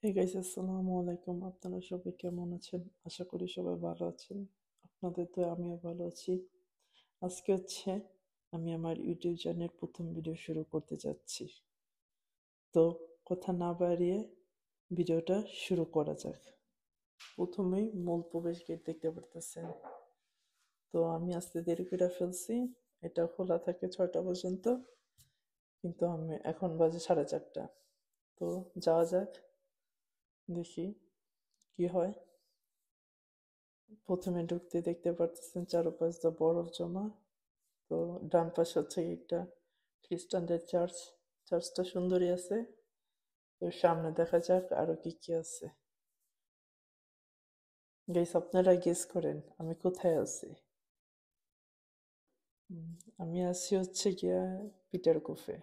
Hey guys, আসসালামু আলাইকুম। আপনারা সবাই কেমন আছেন? আশা করি সবাই ভালো আছেন। আপনাদের দয়ায় আমিও ভালো আছি। আজকে আমি আমার ইউটিউব চ্যানেলের প্রথম ভিডিও শুরু করতে যাচ্ছি। তো কথা না বাড়িয়ে ভিডিওটা শুরু করা যাক। প্রথমেই মূল প্রবেশ গেট দেখতে পারতেছেন। তো আমি আজকে দেরি করে ফেলছি। এটা খোলা থাকে 6টা পর্যন্ত, কিন্তু আমি এখন বাজে 4:30। তো যাওয়া যাক, দেখি কি হয়। প্রথমে ঢুকতে দেখতে পারতেছেন চারপাশ দিয়ে বরফ জমা। তো ডান পাশে একটা খ্রিস্টানদের চার্চ। চার্চটা সুন্দরই আছে। তো সামনে দেখা যাক আরো কি কি আছে। গাইস, আপনারা গেস করেন আমি কোথায় আছি। উম, আমি আছি গিয়া পিটার গোফে।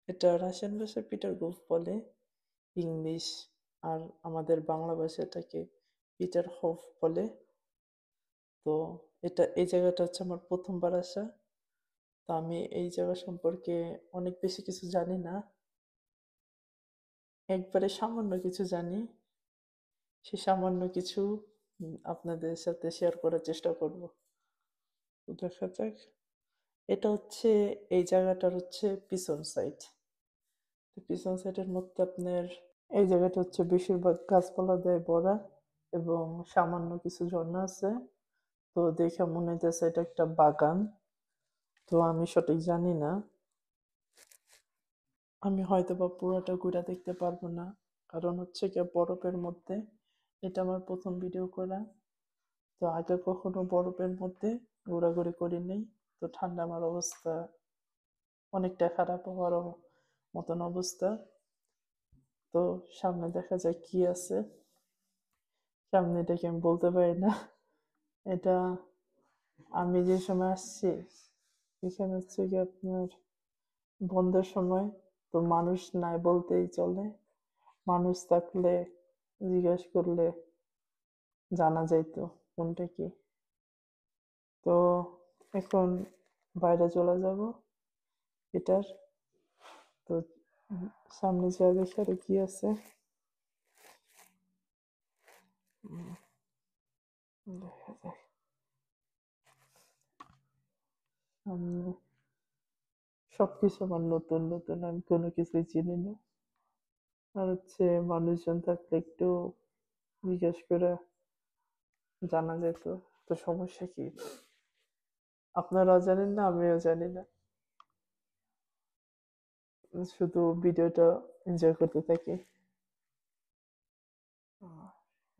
এটা রাশিয়ান ভাষায় পিটার গোফ বলে, ইংলিশ আর আমাদের বাংলা ভাষায় এটাকে পিটার হোফ বলে। তো এই জায়গাটা আমার প্রথমবার আসা। তো আমি এই জায়গা সম্পর্কে অনেক বেশি কিছু জানি না, একবারে সামান্য কিছু জানি। সে সামান্য কিছু আপনাদের সাথে শেয়ার করার চেষ্টা করব। তো দেখা যাক। এটা এই জায়গাটার পিছন সাইড। তো পিছন সাইডের মধ্যে আপনার এই জায়গাটা বেশিরভাগ গাছপালা দিয়ে ভরা, এবং সামান্য কিছু ঝর্ণা আছে। তো দেখে মনে হইতেছে এটা একটা বাগান। তো আমি সঠিক জানি না, আমি হয়তো বা পুরোটা ঘুরে দেখতে পারবো না, কারণ গিয়ে বরফের মধ্যে। এটা আমার প্রথম ভিডিও করা। তো আগে কখনো বরফের মধ্যে ঘোরাঘুরি করি নাই। তো ঠান্ডা আমার অবস্থা অনেকটা খারাপ হওয়ার মতন অবস্থা। তো সামনে দেখা যায় কি আছে। সামনে দেখে আমি বলতে পারি না। এটা আমি যে সময় আসছি, এখানে কি আপনার বন্ধের সময়। তো মানুষ নাই বলতেই চলে। মানুষ থাকলে জিজ্ঞেস করলে জানা যাইতো কোনটা কি। তো এখন বাইরে চলে যাব এটার। তো সামনে যা দেখি আরো কি আছে। দেখা যাক। সামনে সবকিছু আমার নতুন নতুন, আমি কোনো কিছুই চিনি না। আর মানুষজন থাকলে একটু জিজ্ঞেস করে জানা যেত। তো সমস্যা কি? আপনারাও জানেন না, আমিও জানি না। শুধু ভিডিওটা এনজয় করতে থাকি।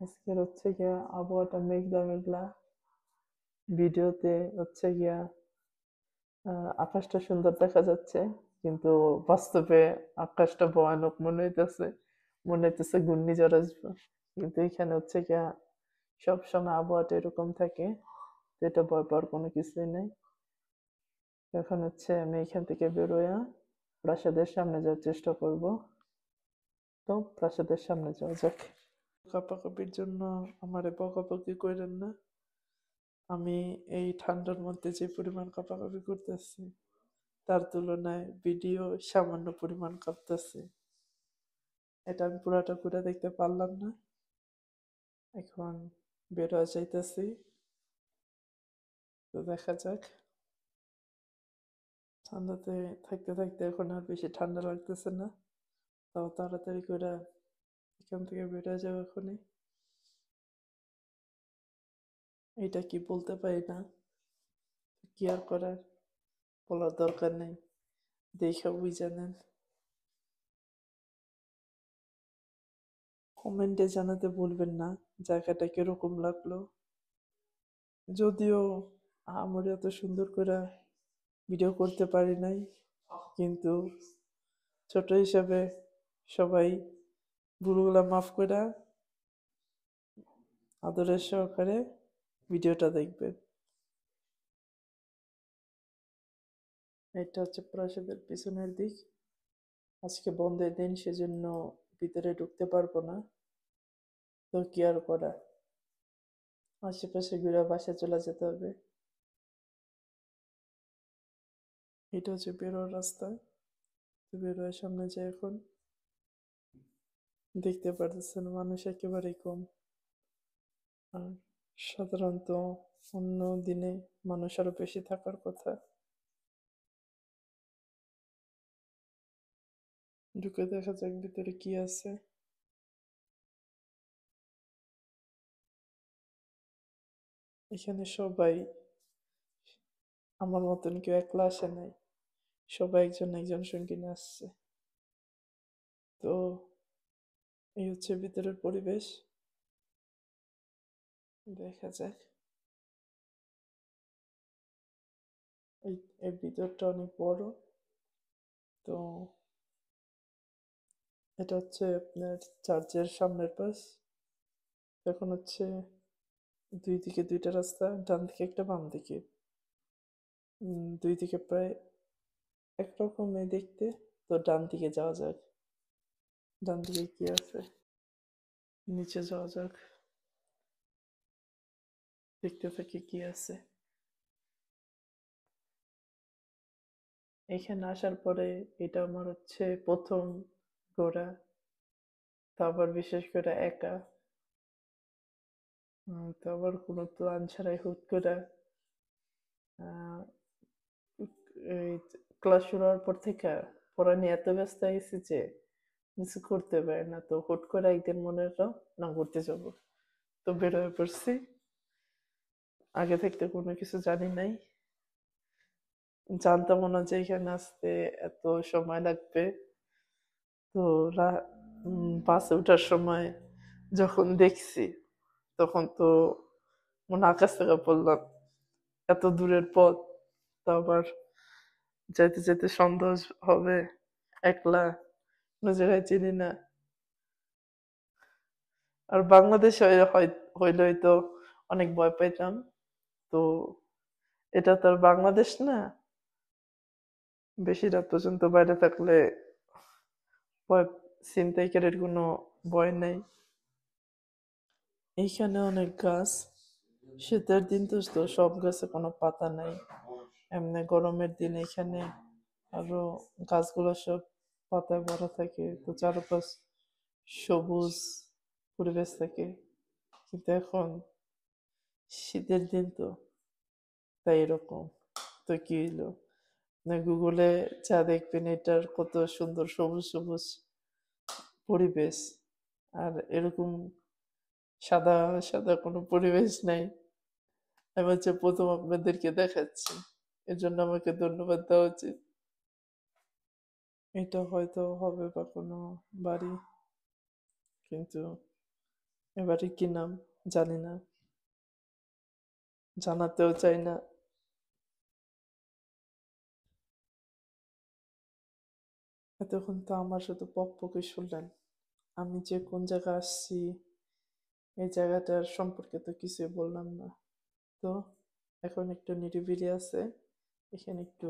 আজকের গিয়া আবহাওয়াটা মেঘলা মেঘলা। ভিডিওতে গিয়া আকাশটা সুন্দর দেখা যাচ্ছে, কিন্তু বাস্তবে আকাশটা ভয়ানক মনে হইতেছে। মনে হইতেছে ঘূর্ণিঝড় আসবে। কিন্তু এখানে গিয়া সবসময় আবহাওয়াটা এরকম থাকে। তো এটা ভয় পাওয়ার কোনো কিছুই নেই। এখন আমি এখান থেকে বেরোয়া প্রাসাদের সামনে যাওয়ার চেষ্টা করব। তো প্রাসাদের সামনে যাওয়া যাক। কাপাকাপির জন্য আমারে বকাবকি কইরেন না। আমি এই ঠান্ডার মধ্যে যে পরিমাণ কাঁপাকাঁপি করতেছি, তার তুলনায় ভিডিও সামান্য পরিমাণ কাঁপতেছে। এটা আমি পুরাটা ঘুরে দেখতে পারলাম না। এখন বের হয়ে যাইতেছি। তো দেখা যাক। ঠান্ডাতে থাকতে থাকতে এখন আর বেশি ঠান্ডা লাগতেছে না। তাও তাড়াতাড়ি করে এখান থেকে বের হয়ে যাও এখনই। এটা কি বলতে পারি না, কি আর করার, বলার দরকার নেই। দেখে বুঝে নেন। কমেন্টে জানাতে ভুলবেন না জায়গাটা কিরকম লাগলো। যদিও আমরা এত সুন্দর করে ভিডিও করতে পারি নাই, কিন্তু ছোট হিসাবে সবাই ভুলগুলা মাফ করে আদরের সহকারে ভিডিওটা দেখবেন। এটা প্রাসাদের পিছনের দিক। আজকে বন্ধের দিন, সেজন্য ভিতরে ঢুকতে পারবো না। তো কি আর করা, আশেপাশে ঘুরে বাসায় চলে যেতে হবে। এটা বেরোর রাস্তা। তো বেরোয় সামনে যাই এখন। দেখতে পারতেছেন মানুষ একেবারেই কম। আর সাধারণত অন্য দিনে মানুষ আরো বেশি থাকার কথা। ঢুকে দেখা যাক ভিতরে কি আছে। এখানে সবাই আমার মতন কেউ একলা আসে নাই, সবাই একজন একজন সঙ্গী নিয়ে আসছে। তো এই হচ্ছে ভিতরের পরিবেশ, দেখা যাক। এই এর ভিতরটা অনেক বড়। তো এটা হচ্ছে আপনার চার্চের সামনের পাশ। এখন হচ্ছে দুই দিকে দুইটা রাস্তা, ডান দিকে একটা বাম দিকে। দুই দিকে প্রায় একরকমই দেখতে। তো ডান দিকে যাওয়া যাক, ডান দিকে কি আছে, নিচে যাওয়া যাক, দেখতে থাকি কি আছে। এখানে আসার পরে এটা আমার হচ্ছে প্রথম ঘোরা, তা আবার বিশেষ করে একা। তো আবার কোনো প্ল্যান ছাড়াই হুট করে আহ, এই ক্লাস শুরু হওয়ার পর থেকে পড়া নিয়ে এত ব্যস্ত হয়ে গেছি যে কিছু করতে পারে না। তো হুট করে একদিন মনে হলো না ঘুরতে যাব, তো বের হয়ে পড়ছি। আগে থাকতে কোনো কিছু জানি নাই, জানতাম না যে এখানে আসতে এত সময় লাগবে। তো বাসে ওঠার সময় যখন দেখছি তখন তো মনে আকাশ থেকে পড়লাম, এত দূরের পথ। তো আবার যাইতে যেতে সন্দেহ হবে, একলা, কোনো জায়গায় চিনি না। আর বাংলাদেশ হইলে হয়তো অনেক ভয় পাইতাম। তো এটা তো আর বাংলাদেশ না, বেশি রাত পর্যন্ত বাইরে থাকলে ভয়, ছিনতাইকারীর কোনো ভয় নেই। এইখানে অনেক গাছ, শীতের দিন তো তো সব গাছে কোনো পাতা নাই। এমনি গরমের দিন এখানে আরো গাছগুলো সব পাতায় ভরা থাকে, তো চারপাশ সবুজ পরিবেশ থাকে। কিন্তু এখন শীতের দিন তো, তাই এরকম। তো কি হইলো, না গুগলে যা দেখবেন এটার কত সুন্দর সবুজ সবুজ পরিবেশ, আর এরকম সাদা সাদা কোনো পরিবেশ নাই। আমি হচ্ছে প্রথম আপনাদেরকে দেখাচ্ছি, এর জন্য আমাকে ধন্যবাদ দেওয়া উচিত। এটা হয়তো হবে বা কোনো বাড়ি, কিন্তু এবারে কি নাম জানি না, জানাতেও চাই না। এতক্ষণ তো আমার শুধু পক পকই শুনলেন, আমি যে কোন জায়গায় আসছি এই জায়গাটার সম্পর্কে তো কিছুই বললাম না। তো এখন একটু নিরিবিলি আছে, এখানে একটু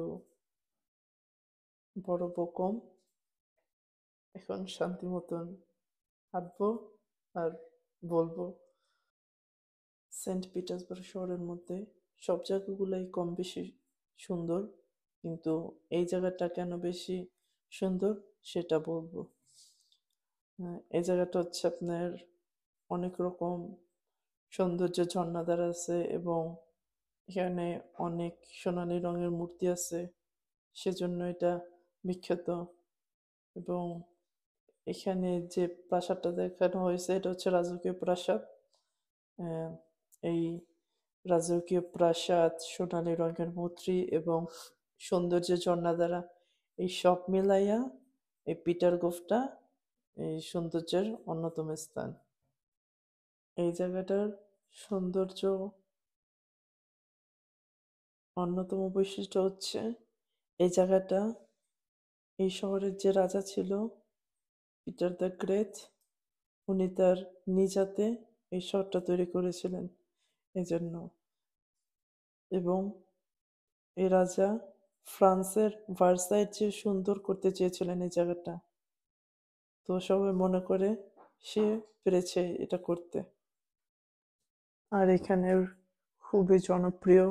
বরফও কম। এখন শান্তি মতন হাঁটবো আর বলবো। সেন্ট পিটার্সবার্গ শহরের মধ্যে সব জায়গাগুলোই কম বেশি সুন্দর, কিন্তু এই জায়গাটা কেন বেশি সুন্দর সেটা বলবো। এই জায়গাটা হচ্ছে আপনার অনেক রকম সৌন্দর্য ঝর্ণাধার আছে, এবং এখানে অনেক সোনালী রঙের মূর্তি আছে, সেজন্য এটা বিখ্যাত। এবং এখানে যে প্রাসাদটা দেখানো হয়েছে এটা হচ্ছে রাজকীয় প্রাসাদ। আহ, এই রাজকীয় প্রাসাদ, সোনালী রঙের মূর্তি এবং সৌন্দর্যের ঝর্ণা দ্বারা এই সব মিলাইয়া এই পিটার গোফটা এই সৌন্দর্যের অন্যতম স্থান। এই জায়গাটার সৌন্দর্য অন্যতম বৈশিষ্ট্য হচ্ছে এই জায়গাটা, এই শহরের যে রাজা ছিল পিটার দ্য গ্রেট, উনি তার নিজ হাতে এই শহরটা তৈরি করেছিলেন এজন্য। এবং এই রাজা ফ্রান্সের ভার্সাইয়ের চেয়ে সুন্দর করতে চেয়েছিলেন এই জায়গাটা। তো সবাই মনে করে সে পেরেছে এটা করতে। আর এখানের খুবই জনপ্রিয়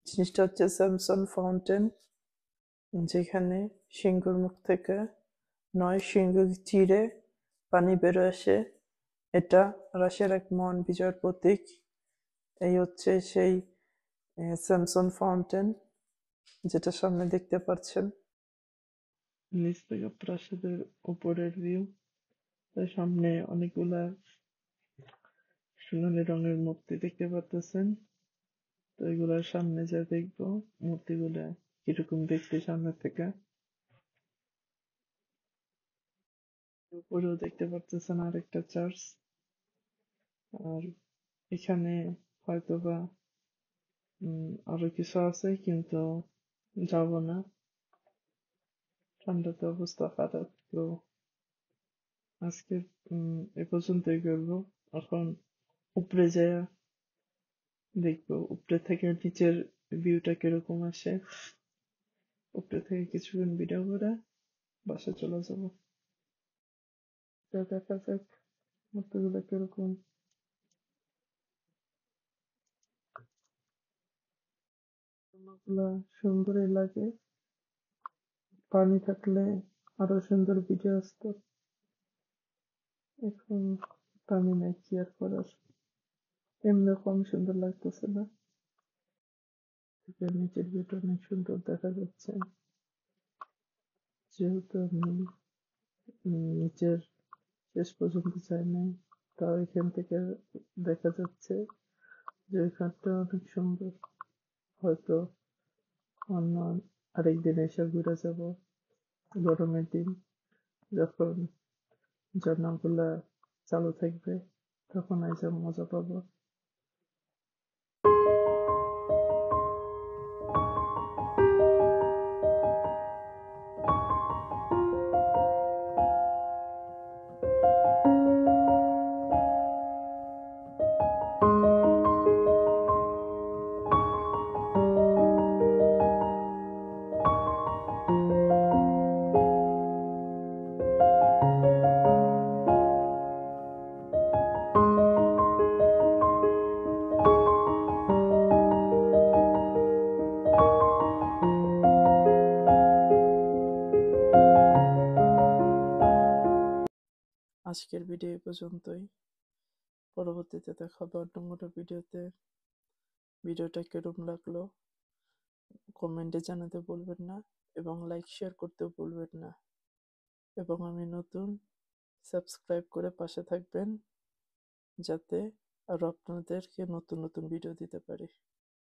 জিনিসটা হচ্ছে স্যামসন ফাউন্টেন, যেখানে সিংহের মুখ থেকে 9 সিংহ চিরে পানি বেরোয় আসে। এটা রাশিয়ার এক মহান বিজয়ের প্রতীক। এই হচ্ছে সেই স্যামসন ফাউন্টেন, যেটা সামনে দেখতে পাচ্ছেন। নিচ থেকে প্রাসাদের উপরের ভিউ। তার সামনে অনেকগুলা সোনালী রঙের মূর্তি দেখতে পাচ্ছেন। তো এগুলার সামনে যা দেখবো মূর্তিগুলা কিরকম দেখতে সামনে থেকে। উপরেও দেখতে পাচ্ছেন আরেকটা চার্চ। আর এখানে হয়তোবা আরো কিছু আছে, কিন্তু যাব না, ঠান্ডাতে অবস্থা খারাপ। তো আজকে এ পর্যন্তই করবো। এখন উপরে যায় দেখবো উপরে থেকে নিচের ভিউটা কিরকম আসে। উপরে থেকে কিছুক্ষণ ভিডিও করে বাসা চলে যাবো। দেখা যাক মূর্তিগুলো কিরকম। গুলা সুন্দরই লাগে, পানি থাকলে আরো সুন্দর ভিডিও আসতো। এখন পানি নাই, কি আর করার। এমনি কম সুন্দর লাগতেছে না। নিচের ভিউটা অনেক সুন্দর দেখা যাচ্ছে, যেহেতু আমি নিচের শেষ পর্যন্ত যাই নাই। তাও এখান থেকে দেখা যাচ্ছে যে ওই ঘাটটা অনেক সুন্দর। হয়তো অন্য আরেকদিন এসে ঘুরে যাব, গরমের দিন, যখন ঝর্ণাগুলা চালু থাকবে, তখন এসে মজা পাবো। আজকের ভিডিও এই পর্যন্তই। পরবর্তীতে দেখা হবে অন্য কোনো ভিডিওতে। ভিডিওটা কিরকম লাগলো কমেন্টে জানাতে ভুলবেন না, এবং লাইক শেয়ার করতেও ভুলবেন না। এবং আমি নতুন, সাবস্ক্রাইব করে পাশে থাকবেন, যাতে আরো আপনাদেরকে নতুন নতুন ভিডিও দিতে পারি।